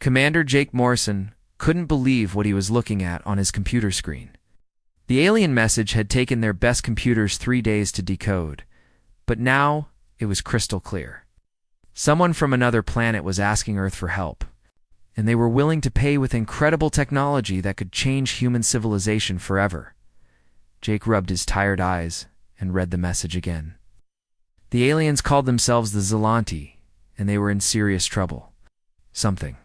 Commander Jake Morrison couldn't believe what he was looking at on his computer screen. The alien message had taken their best computers 3 days to decode, but now it was crystal clear. Someone from another planet was asking Earth for help, and they were willing to pay with incredible technology that could change human civilization forever. Jake rubbed his tired eyes and read the message again. The aliens called themselves the Zelanti, and they were in serious trouble. Something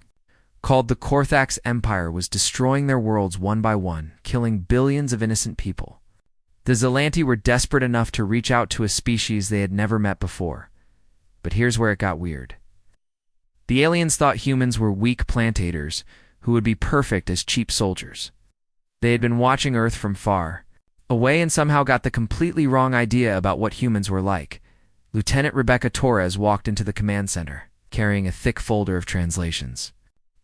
called the Korthax Empire was destroying their worlds one by one, killing billions of innocent people. The Zelanti were desperate enough to reach out to a species they had never met before. But here's where it got weird. The aliens thought humans were weak plant eaters who would be perfect as cheap soldiers. They had been watching Earth from far away and somehow got the completely wrong idea about what humans were like. Lieutenant Rebecca Torres walked into the command center, carrying a thick folder of translations.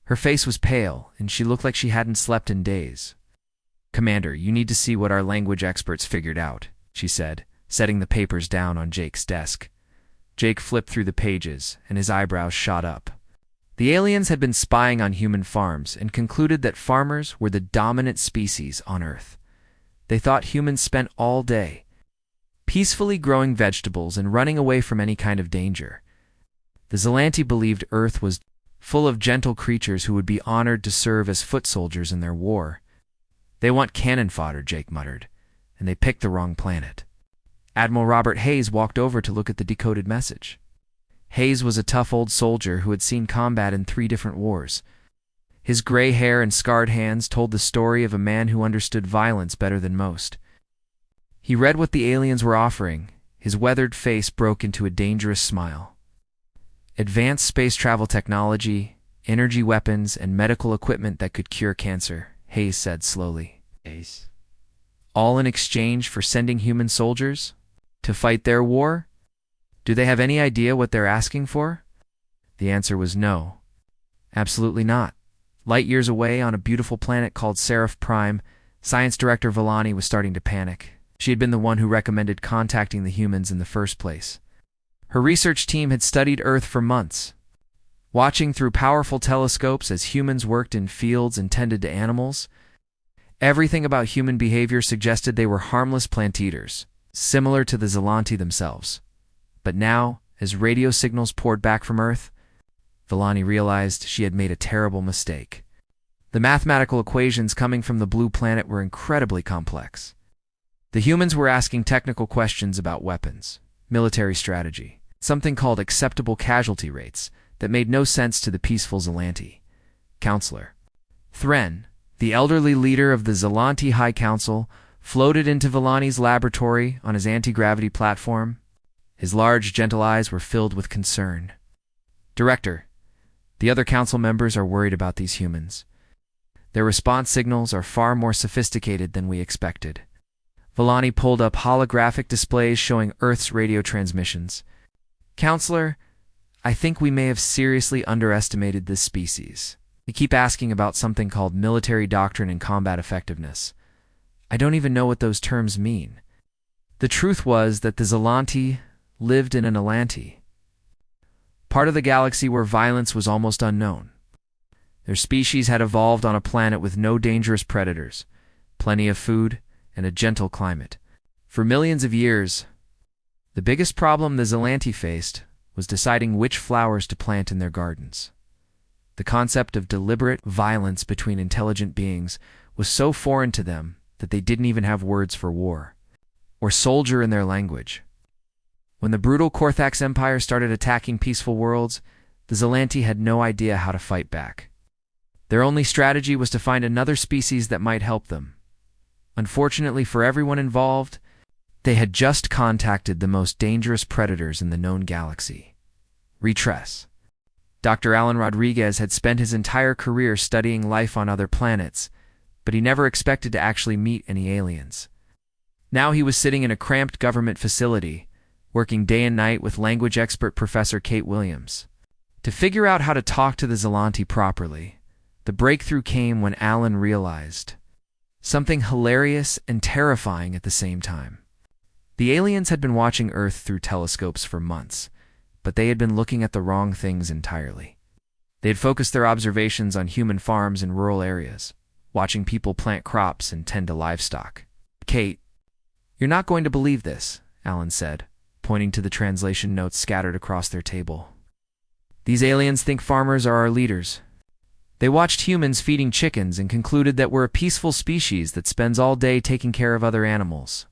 Her face was pale, and she looked like she hadn't slept in days. "Commander, you need to see what our language experts figured out," she said, setting the papers down on Jake's desk. Jake flipped through the pages, and his eyebrows shot up. The aliens had been spying on human farms and concluded that farmers were the dominant species on Earth. They thought humans spent all day peacefully growing vegetables and running away from any kind of danger. The Zelanti believed Earth was full of gentle creatures who would be honored to serve as foot soldiers in their war. "They want cannon fodder," Jake muttered, "and they picked the wrong planet." Admiral Robert Hayes walked over to look at the decoded message. Hayes was a tough old soldier who had seen combat in 3 different wars. His gray hair and scarred hands told the story of a man who understood violence better than most. He read what the aliens were offering. His weathered face broke into a dangerous smile. "Advanced space travel technology, energy weapons, and medical equipment that could cure cancer," Hayes said slowly. "Hayes. All in exchange for sending human soldiers to fight their war? Do they have any idea what they're asking for?" The answer was no. Absolutely not. Light years away on a beautiful planet called Seraph Prime, Science Director Villani was starting to panic. She had been the one who recommended contacting the humans in the first place. Her research team had studied Earth for months, watching through powerful telescopes as humans worked in fields and tended to animals. Everything about human behavior suggested they were harmless plant eaters, similar to the Zelanti themselves. But now, as radio signals poured back from Earth, Villani realized she had made a terrible mistake. The mathematical equations coming from the blue planet were incredibly complex. The humans were asking technical questions about weapons, military strategy, something called acceptable casualty rates that made no sense to the peaceful Zelanti. Counselor Thren, the elderly leader of the Zelanti High Council, floated into Villani's laboratory on his anti-gravity platform. His large, gentle eyes were filled with concern. "Director, the other council members are worried about these humans. Their response signals are far more sophisticated than we expected." Villani pulled up holographic displays showing Earth's radio transmissions. "Counselor, I think we may have seriously underestimated this species. They keep asking about something called military doctrine and combat effectiveness. I don't even know what those terms mean." The truth was that the Zelanti lived in an Atlanti, part of the galaxy where violence was almost unknown. Their species had evolved on a planet with no dangerous predators, plenty of food, and a gentle climate. For millions of years, the biggest problem the Zelanti faced was deciding which flowers to plant in their gardens. The concept of deliberate violence between intelligent beings was so foreign to them that they didn't even have words for war, or soldier in their language. When the brutal Korthax Empire started attacking peaceful worlds, the Zelanti had no idea how to fight back. Their only strategy was to find another species that might help them. Unfortunately for everyone involved, they had just contacted the most dangerous predators in the known galaxy. Retress. Dr. Alan Rodriguez had spent his entire career studying life on other planets, but he never expected to actually meet any aliens. Now he was sitting in a cramped government facility, working day and night with language expert Professor Kate Williams. To figure out how to talk to the Zelanti properly, the breakthrough came when Alan realized something hilarious and terrifying at the same time. The aliens had been watching Earth through telescopes for months, but they had been looking at the wrong things entirely. They had focused their observations on human farms in rural areas, watching people plant crops and tend to livestock. "Kate, you're not going to believe this," Alan said, pointing to the translation notes scattered across their table. "These aliens think farmers are our leaders. They watched humans feeding chickens and concluded that we're a peaceful species that spends all day taking care of other animals."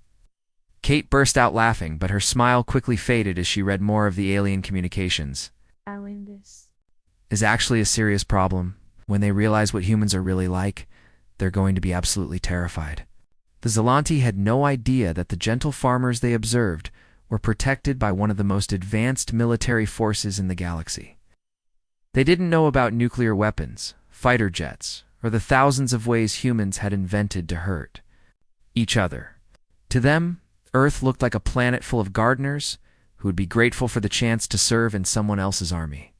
Kate burst out laughing, but her smile quickly faded as she read more of the alien communications. "Alan, this "Is actually a serious problem. When they realize what humans are really like, they're going to be absolutely terrified." The Zelanti had no idea that the gentle farmers they observed were protected by one of the most advanced military forces in the galaxy. They didn't know about nuclear weapons, fighter jets, or the thousands of ways humans had invented to hurt each other. To them, Earth looked like a planet full of gardeners who would be grateful for the chance to serve in someone else's army.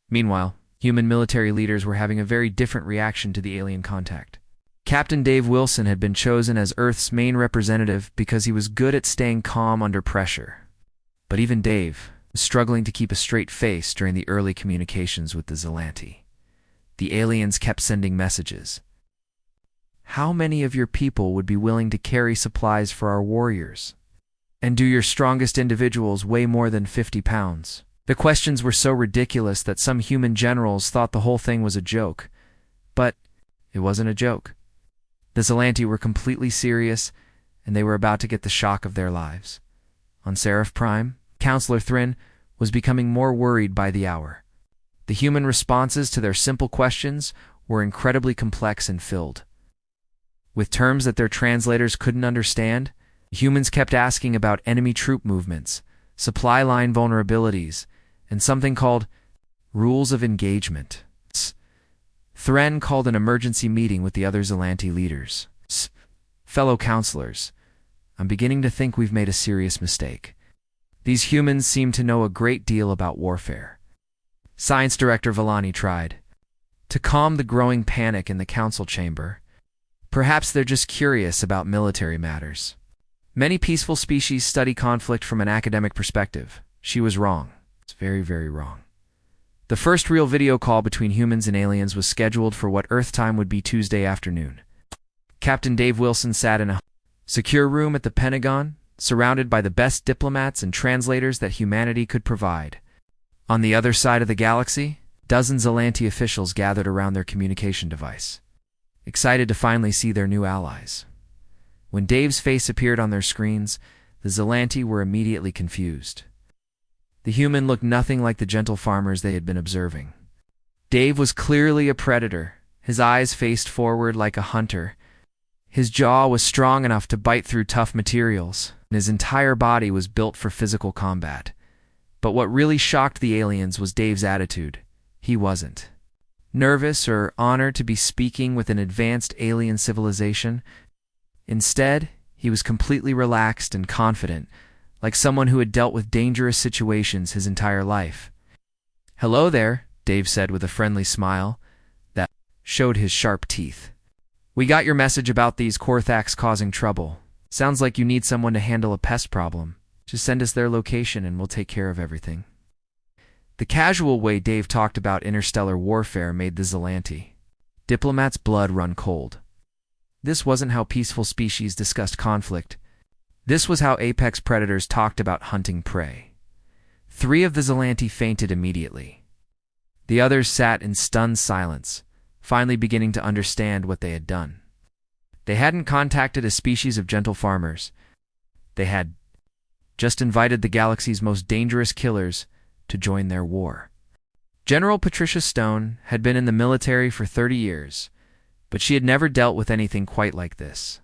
Meanwhile, human military leaders were having a very different reaction to the alien contact. Captain Dave Wilson had been chosen as Earth's main representative because he was good at staying calm under pressure. But even Dave was struggling to keep a straight face during the early communications with the Zelanti. The aliens kept sending messages. "How many of your people would be willing to carry supplies for our warriors? And do your strongest individuals weigh more than 50 pounds? The questions were so ridiculous that some human generals thought the whole thing was a joke. But it wasn't a joke. The Zelanti were completely serious, and they were about to get the shock of their lives. On Seraph Prime, Counselor Thrin was becoming more worried by the hour. The human responses to their simple questions were incredibly complex and filled with terms that their translators couldn't understand. Humans kept asking about enemy troop movements, supply line vulnerabilities, and something called rules of engagement. Thren called an emergency meeting with the other Zelanti leaders. "Fellow counselors, I'm beginning to think we've made a serious mistake. These humans seem to know a great deal about warfare." Science Director Villani tried to calm the growing panic in the council chamber. "Perhaps they're just curious about military matters. Many peaceful species study conflict from an academic perspective." She was wrong. It's very, very wrong. The first real video call between humans and aliens was scheduled for what Earth time would be Tuesday afternoon. Captain Dave Wilson sat in a secure room at the Pentagon, surrounded by the best diplomats and translators that humanity could provide. On the other side of the galaxy, dozens of Zelanti officials gathered around their communication device, excited to finally see their new allies. When Dave's face appeared on their screens, the Zelanti were immediately confused. The human looked nothing like the gentle farmers they had been observing. Dave was clearly a predator, his eyes faced forward like a hunter. His jaw was strong enough to bite through tough materials, and his entire body was built for physical combat. But what really shocked the aliens was Dave's attitude. He wasn't nervous or honored to be speaking with an advanced alien civilization. Instead, he was completely relaxed and confident, like someone who had dealt with dangerous situations his entire life. "Hello there," Dave said with a friendly smile that showed his sharp teeth. "We got your message about these Korthax causing trouble. Sounds like you need someone to handle a pest problem. Just send us their location and we'll take care of everything." The casual way Dave talked about interstellar warfare made the Zelanti diplomats' blood run cold. This wasn't how peaceful species discussed conflict. This was how apex predators talked about hunting prey. 3 of the Zelanti fainted immediately. The others sat in stunned silence, finally beginning to understand what they had done. They hadn't contacted a species of gentle farmers. They had just invited the galaxy's most dangerous killers to join their war. General Patricia Stone had been in the military for 30 years, but she had never dealt with anything quite like this.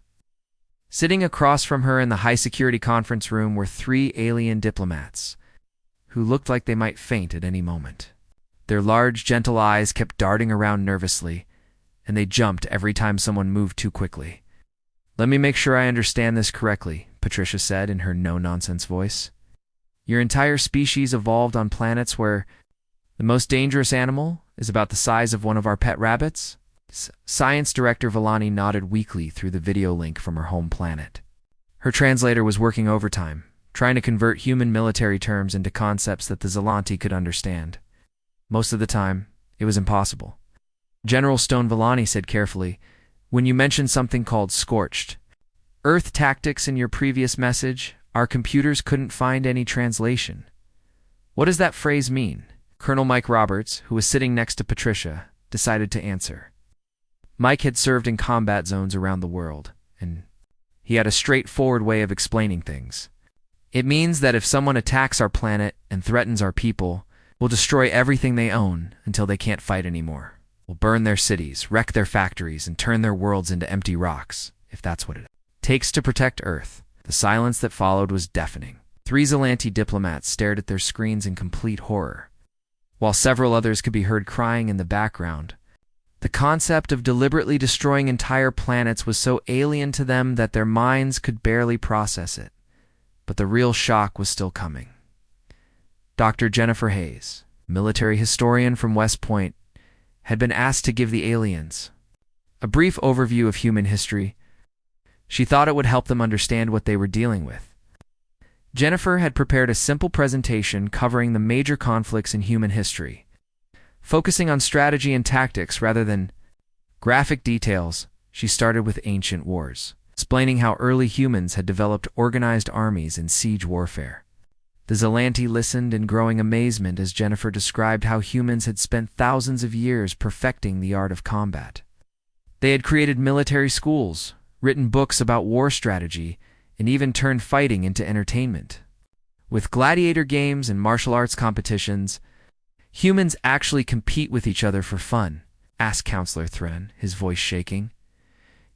Sitting across from her in the high-security conference room were 3 alien diplomats, who looked like they might faint at any moment. Their large, gentle eyes kept darting around nervously, and they jumped every time someone moved too quickly. "Let me make sure I understand this correctly," Patricia said in her no-nonsense voice. "Your entire species evolved on planets where the most dangerous animal is about the size of one of our pet rabbits?" Science Director Villani nodded weakly through the video link from her home planet. Her translator was working overtime, trying to convert human military terms into concepts that the Zelanti could understand. Most of the time, It was impossible. General Stone Villani said carefully, "When you mentioned something called scorched Earth tactics in your previous message, our computers couldn't find any translation. What does that phrase mean?" Colonel Mike Roberts, who was sitting next to Patricia, decided to answer. Mike had served in combat zones around the world, and he had a straightforward way of explaining things. "It means that if someone attacks our planet and threatens our people, we'll destroy everything they own until they can't fight anymore. We'll burn their cities, wreck their factories, and turn their worlds into empty rocks, if that's what it takes to protect Earth." The silence that followed was deafening. 3 Zelanti diplomats stared at their screens in complete horror, while several others could be heard crying in the background. The concept of deliberately destroying entire planets was so alien to them that their minds could barely process it. But the real shock was still coming. Dr. Jennifer Hayes, military historian from West Point, had been asked to give the aliens a brief overview of human history. She thought it would help them understand what they were dealing with. Jennifer had prepared a simple presentation covering the major conflicts in human history, focusing on strategy and tactics rather than graphic details. She started with ancient wars, explaining how early humans had developed organized armies in siege warfare. The Zelanti listened in growing amazement as Jennifer described how humans had spent thousands of years perfecting the art of combat. They had created military schools, written books about war strategy, and even turned fighting into entertainment. With gladiator games and martial arts competitions, humans actually compete with each other for fun, asked Counselor Thren, his voice shaking.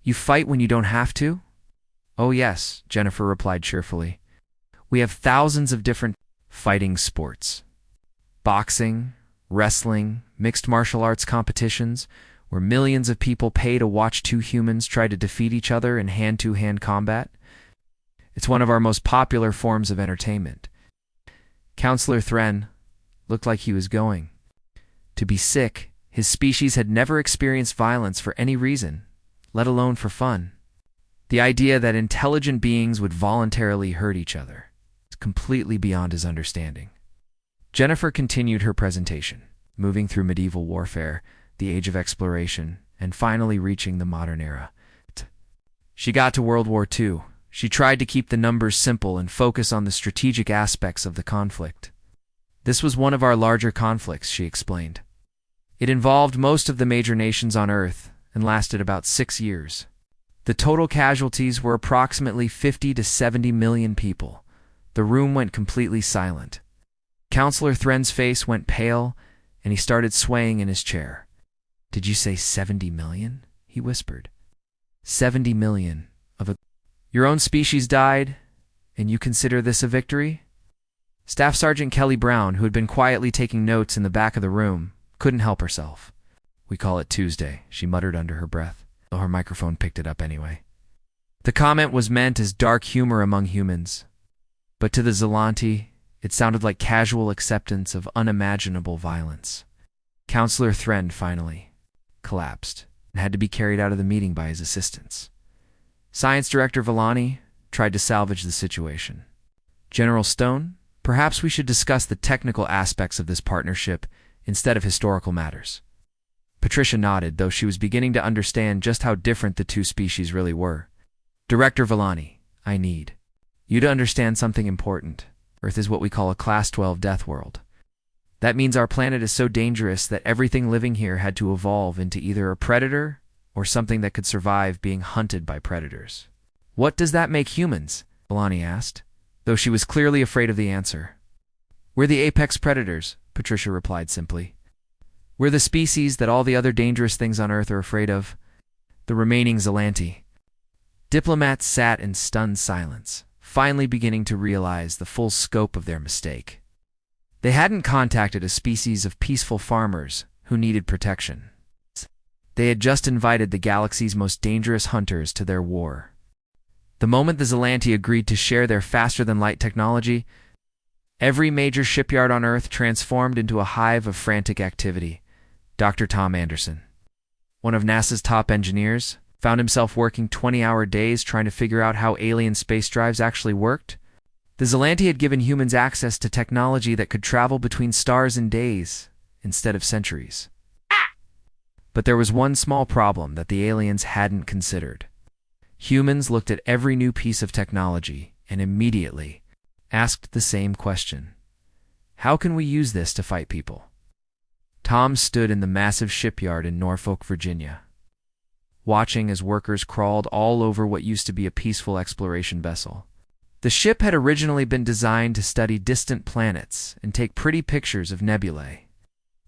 "You fight when you don't have to?" "Oh yes," Jennifer replied cheerfully. "We have thousands of different fighting sports. Boxing, wrestling, mixed martial arts competitions, where millions of people pay to watch 2 humans try to defeat each other in hand-to-hand combat. It's one of our most popular forms of entertainment." Counselor Thren looked like he was going to be sick. His species had never experienced violence for any reason, let alone for fun. The idea that intelligent beings would voluntarily hurt each other is completely beyond his understanding. Jennifer continued her presentation, moving through medieval warfare, the age of exploration, and finally reaching the modern era. She got to World War II. She tried to keep the numbers simple and focus on the strategic aspects of the conflict. "This was one of our larger conflicts," she explained. "It involved most of the major nations on Earth and lasted about 6 years. The total casualties were approximately 50 to 70 million people." The room went completely silent. Counselor Thren's face went pale, and he started swaying in his chair. "Did you say 70 million?" he whispered. 70 million of your own species died, and you consider this a victory?" Staff Sergeant Kelly Brown, who had been quietly taking notes in the back of the room, couldn't help herself. "We call it Tuesday," she muttered under her breath, though her microphone picked it up anyway. The comment was meant as dark humor among humans, but to the Zelanti, it sounded like casual acceptance of unimaginable violence. Counselor Thren finally collapsed and had to be carried out of the meeting by his assistants. Science Director Villani tried to salvage the situation. "General Stone, perhaps we should discuss the technical aspects of this partnership instead of historical matters." Patricia nodded, though she was beginning to understand just how different the 2 species really were. "Director Villani, I need you to understand something important. Earth is what we call a Class 12 death world. That means our planet is so dangerous that everything living here had to evolve into either a predator or something that could survive being hunted by predators." "What does that make humans?" Villani asked, though she was clearly afraid of the answer. "We're the apex predators," Patricia replied simply. "We're the species that all the other dangerous things on Earth are afraid of. The remaining Zelanti." Diplomats sat in stunned silence, finally beginning to realize the full scope of their mistake. They hadn't contacted a species of peaceful farmers who needed protection. They had just invited the galaxy's most dangerous hunters to their war. The moment the Zelanti agreed to share their faster-than-light technology, every major shipyard on Earth transformed into a hive of frantic activity. Dr. Tom Anderson, one of NASA's top engineers, found himself working 20-hour days trying to figure out how alien space drives actually worked. The Zelanti had given humans access to technology that could travel between stars in days instead of centuries. But there was one small problem that the aliens hadn't considered. Humans looked at every new piece of technology and immediately asked the same question. How can we use this to fight people? Tom stood in the massive shipyard in Norfolk, Virginia, watching as workers crawled all over what used to be a peaceful exploration vessel. The ship had originally been designed to study distant planets and take pretty pictures of nebulae.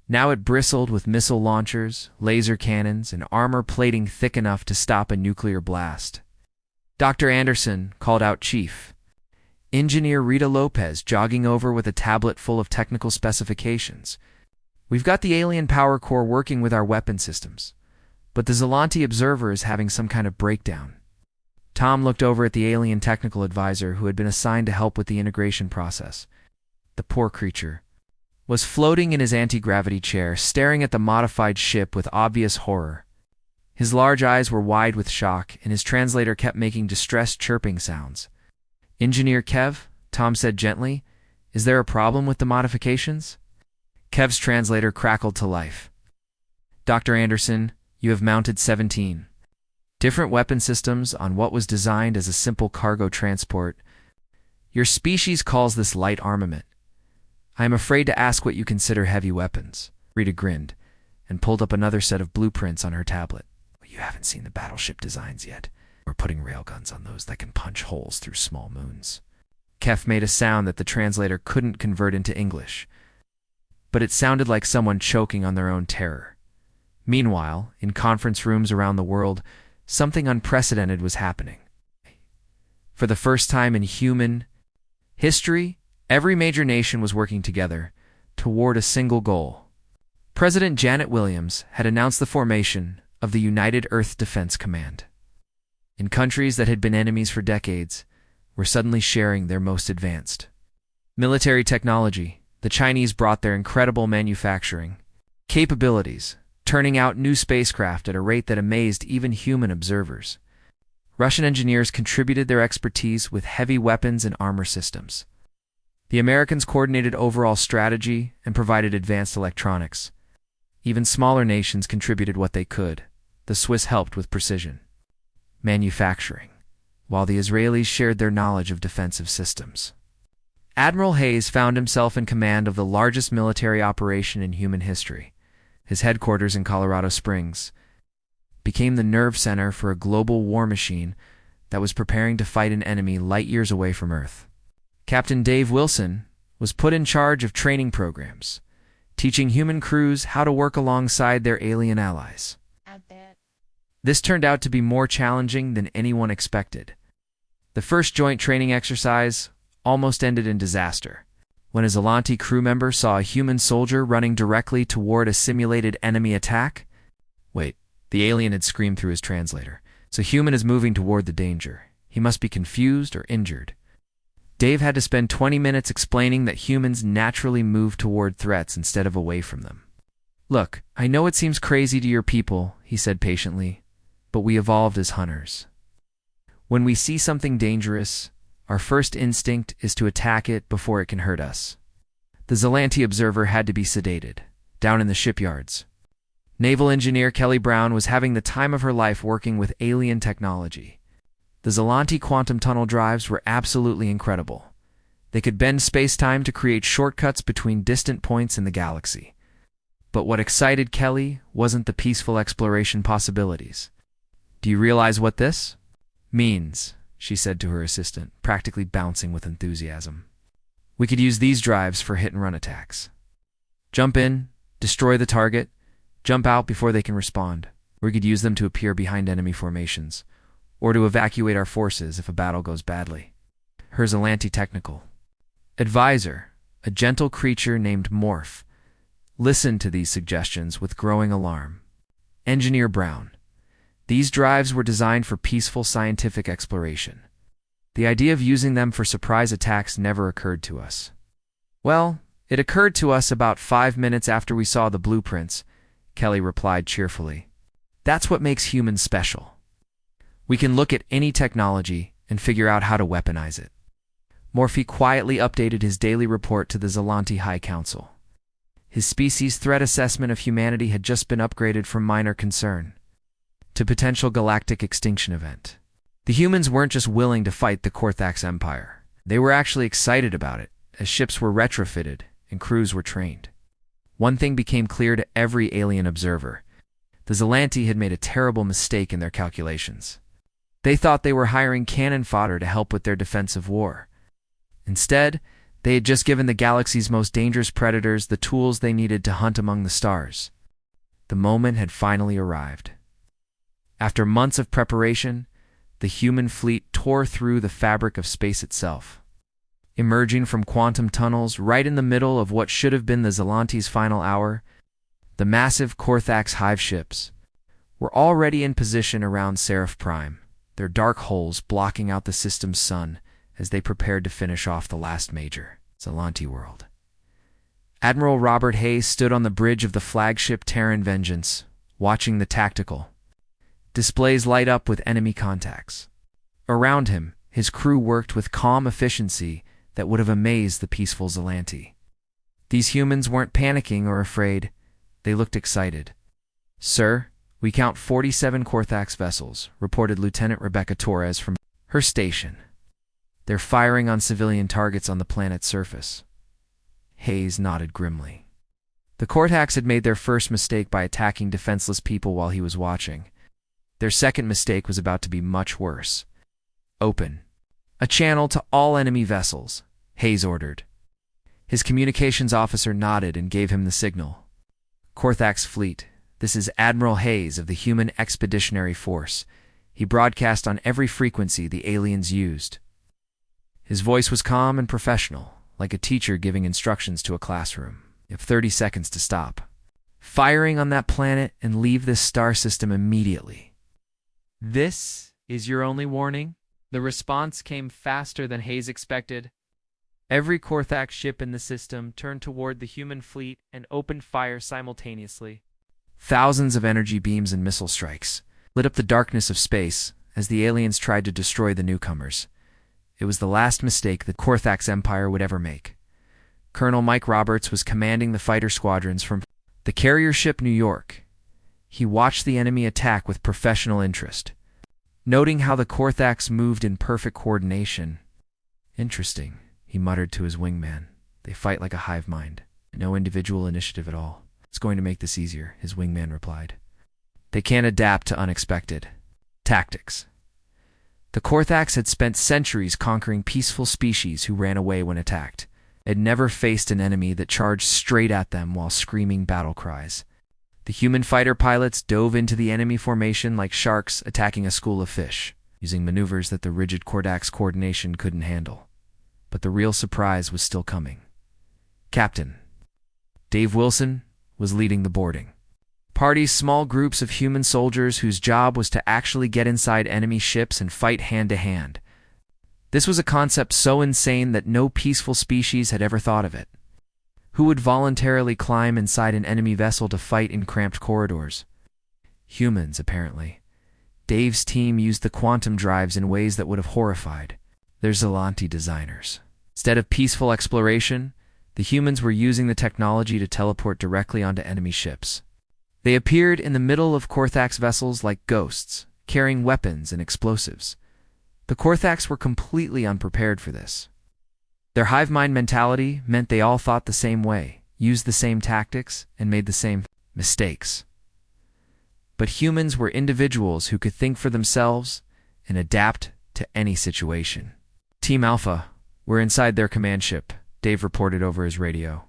Now it bristled with missile launchers, laser cannons, and armor plating thick enough to stop a nuclear blast. Dr. Anderson called out Chief Engineer Rita Lopez, jogging over with a tablet full of technical specifications. We've got the alien power core working with our weapon systems, but the Zelante observer is having some kind of breakdown. Tom looked over at the alien technical advisor who had been assigned to help with the integration process. The poor creature was floating in his anti-gravity chair, staring at the modified ship with obvious horror. His large eyes were wide with shock, and his translator kept making distressed chirping sounds. Engineer Kev, Tom said gently, is there a problem with the modifications? Kev's translator crackled to life. Dr. Anderson, you have mounted 17 different weapon systems on what was designed as a simple cargo transport. Your species calls this light armament. I am afraid to ask what you consider heavy weapons. Rita grinned and pulled up another set of blueprints on her tablet. You haven't seen the battleship designs yet. We're putting railguns on those that can punch holes through small moons. Kef made a sound that the translator couldn't convert into English, but it sounded like someone choking on their own terror. Meanwhile, in conference rooms around the world, something unprecedented was happening. For the first time in human history, every major nation was working together toward a single goal. President Janet Williams had announced the formation of the United Earth Defense Command. In countries that had been enemies for decades, were suddenly sharing their most advanced military technology. The Chinese brought their incredible manufacturing capabilities, turning out new spacecraft at a rate that amazed even human observers. Russian engineers contributed their expertise with heavy weapons and armor systems. The Americans coordinated overall strategy and provided advanced electronics. Even smaller nations contributed what they could. The Swiss helped with precision manufacturing, while the Israelis shared their knowledge of defensive systems. Admiral Hayes found himself in command of the largest military operation in human history. His headquarters in Colorado Springs became the nerve center for a global war machine that was preparing to fight an enemy light years away from Earth. Captain Dave Wilson was put in charge of training programs, teaching human crews how to work alongside their alien allies. This turned out to be more challenging than anyone expected. The first joint training exercise almost ended in disaster, when a Zelante crew member saw a human soldier running directly toward a simulated enemy attack. Wait, the alien had screamed through his translator. So human is moving toward the danger. He must be confused or injured. Dave had to spend 20 minutes explaining that humans naturally move toward threats instead of away from them. Look, I know it seems crazy to your people, he said patiently, but we evolved as hunters. When we see something dangerous, our first instinct is to attack it before it can hurt us. The Zelante observer had to be sedated, down in the shipyards. Naval engineer Kelly Brown was having the time of her life working with alien technology. The Zelante quantum tunnel drives were absolutely incredible. They could bend space-time to create shortcuts between distant points in the galaxy. But what excited Kelly wasn't the peaceful exploration possibilities. Do you realize what this means? She said to her assistant, practically bouncing with enthusiasm. We could use these drives for hit-and-run attacks. Jump in, destroy the target, jump out before they can respond. We could use them to appear behind enemy formations, or to evacuate our forces if a battle goes badly. Her Zelante technical advisor, a gentle creature named Morph, listened to these suggestions with growing alarm. Engineer Brown. These drives were designed for peaceful scientific exploration. The idea of using them for surprise attacks never occurred to us. Well, it occurred to us about 5 minutes after we saw the blueprints, Kelly replied cheerfully. That's what makes humans special. We can look at any technology and figure out how to weaponize it. Morphe quietly updated his daily report to the Zelante High Council. His species' threat assessment of humanity had just been upgraded from minor concern to potential galactic extinction event. The humans weren't just willing to fight the Korthax Empire. They were actually excited about it, as ships were retrofitted and crews were trained. One thing became clear to every alien observer. The Zelanti had made a terrible mistake in their calculations. They thought they were hiring cannon fodder to help with their defensive war. Instead, they had just given the galaxy's most dangerous predators the tools they needed to hunt among the stars. The moment had finally arrived. After months of preparation, the human fleet tore through the fabric of space itself. Emerging from quantum tunnels right in the middle of what should have been the Zelanti's final hour, the massive Korthax hive ships were already in position around Seraph Prime, their dark holes blocking out the system's sun as they prepared to finish off the last major, Zelanti world. Admiral Robert Hayes stood on the bridge of the flagship Terran Vengeance, watching the tactical displays light up with enemy contacts. Around him, his crew worked with calm efficiency that would have amazed the peaceful Zelanti. These humans weren't panicking or afraid. They looked excited. "Sir, we count 47 Korthax vessels," reported Lieutenant Rebecca Torres from her station. "They're firing on civilian targets on the planet's surface." Hayes nodded grimly. The Korthax had made their first mistake by attacking defenseless people while he was watching. Their second mistake was about to be much worse. "Open a channel to all enemy vessels," Hayes ordered. His communications officer nodded and gave him the signal. "Korthax fleet, this is Admiral Hayes of the Human Expeditionary Force." He broadcast on every frequency the aliens used. His voice was calm and professional, like a teacher giving instructions to a classroom. "You have 30 seconds to stop firing on that planet and leave this star system immediately." "This is your only warning?" The response came faster than Hayes expected. Every Korthax ship in the system turned toward the human fleet and opened fire simultaneously. Thousands of energy beams and missile strikes lit up the darkness of space as the aliens tried to destroy the newcomers. It was the last mistake the Korthax Empire would ever make. Colonel Mike Roberts was commanding the fighter squadrons from the carrier ship New York. He watched the enemy attack with professional interest, noting how the Korthax moved in perfect coordination. "Interesting," he muttered to his wingman. "They fight like a hive mind. No individual initiative at all." "It's going to make this easier," his wingman replied. "They can't adapt to unexpected tactics." The Korthax had spent centuries conquering peaceful species who ran away when attacked. They'd never faced an enemy that charged straight at them while screaming battle cries. The human fighter pilots dove into the enemy formation like sharks attacking a school of fish, using maneuvers that the rigid Korthax coordination couldn't handle. But the real surprise was still coming. Captain Dave Wilson was leading the boarding party's small groups of human soldiers whose job was to actually get inside enemy ships and fight hand-to-hand. This was a concept so insane that no peaceful species had ever thought of it. Who would voluntarily climb inside an enemy vessel to fight in cramped corridors? Humans, apparently. Dave's team used the quantum drives in ways that would have horrified their Zelanti designers. Instead of peaceful exploration, the humans were using the technology to teleport directly onto enemy ships. They appeared in the middle of Korthax vessels like ghosts, carrying weapons and explosives. The Korthax were completely unprepared for this. Their hive mind mentality meant they all thought the same way, used the same tactics, and made the same mistakes. But humans were individuals who could think for themselves and adapt to any situation. "Team Alpha, we're inside their command ship," Dave reported over his radio.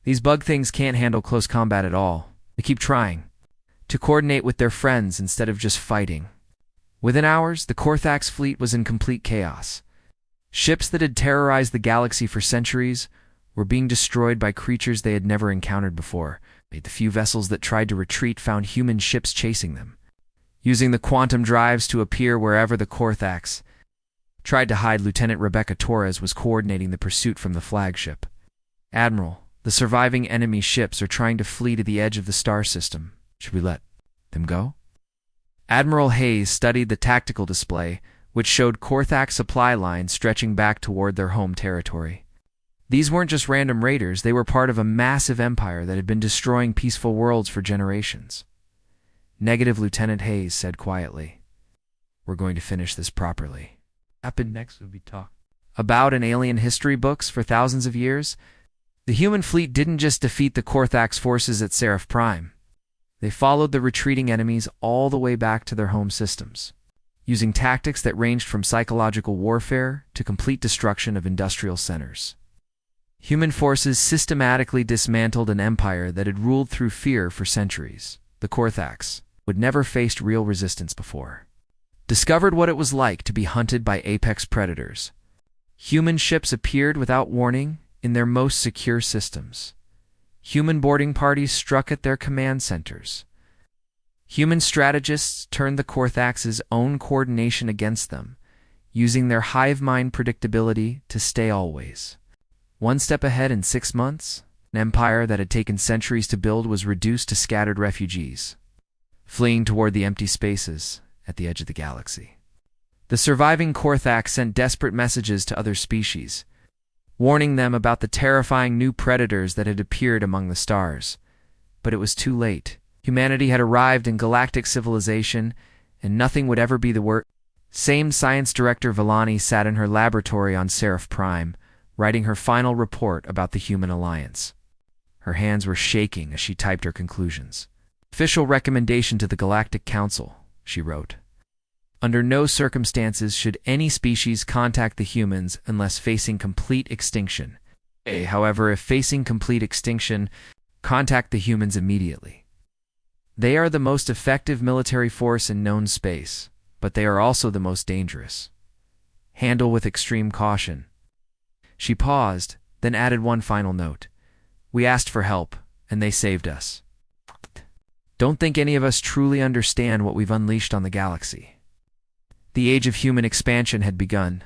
"These bug things can't handle close combat at all. They keep trying to coordinate with their friends instead of just fighting." Within hours, the Korthax fleet was in complete chaos. Ships that had terrorized the galaxy for centuries were being destroyed by creatures they had never encountered before. The few vessels that tried to retreat found human ships chasing them, using the quantum drives to appear wherever the Korthax tried to hide. Lieutenant Rebecca Torres was coordinating the pursuit from the flagship. "Admiral, the surviving enemy ships are trying to flee to the edge of the star system. Should we let them go?" Admiral Hayes studied the tactical display, which showed Korthax supply lines stretching back toward their home territory. These weren't just random raiders, they were part of a massive empire that had been destroying peaceful worlds for generations. Negative, Lieutenant Hayes said quietly. We're going to finish this properly. Happened next would be talk about in alien history books for thousands of years. The human fleet didn't just defeat the Korthax forces at Seraph Prime. They followed the retreating enemies all the way back to their home systems, using tactics that ranged from psychological warfare to complete destruction of industrial centers. Human forces systematically dismantled an empire that had ruled through fear for centuries. The Korthax would never faced real resistance before. Discovered what it was like to be hunted by apex predators. Human ships appeared without warning in their most secure systems. Human boarding parties struck at their command centers. Human strategists turned the Korthax's own coordination against them, using their hive mind predictability to stay always one step ahead. In 6 months, an empire that had taken centuries to build was reduced to scattered refugees, fleeing toward the empty spaces at the edge of the galaxy. The surviving Korthax sent desperate messages to other species, warning them about the terrifying new predators that had appeared among the stars. But it was too late. Humanity had arrived in galactic civilization, and nothing would ever be the worst. Same Science Director Villani sat in her laboratory on Seraph Prime, writing her final report about the Human Alliance. Her hands were shaking as she typed her conclusions. Official recommendation to the Galactic Council, she wrote. Under no circumstances should any species contact the humans unless facing complete extinction. However, if facing complete extinction, contact the humans immediately. They are the most effective military force in known space, but they are also the most dangerous. Handle with extreme caution. She paused, then added one final note. We asked for help, and they saved us. Don't think any of us truly understand what we've unleashed on the galaxy. The age of human expansion had begun.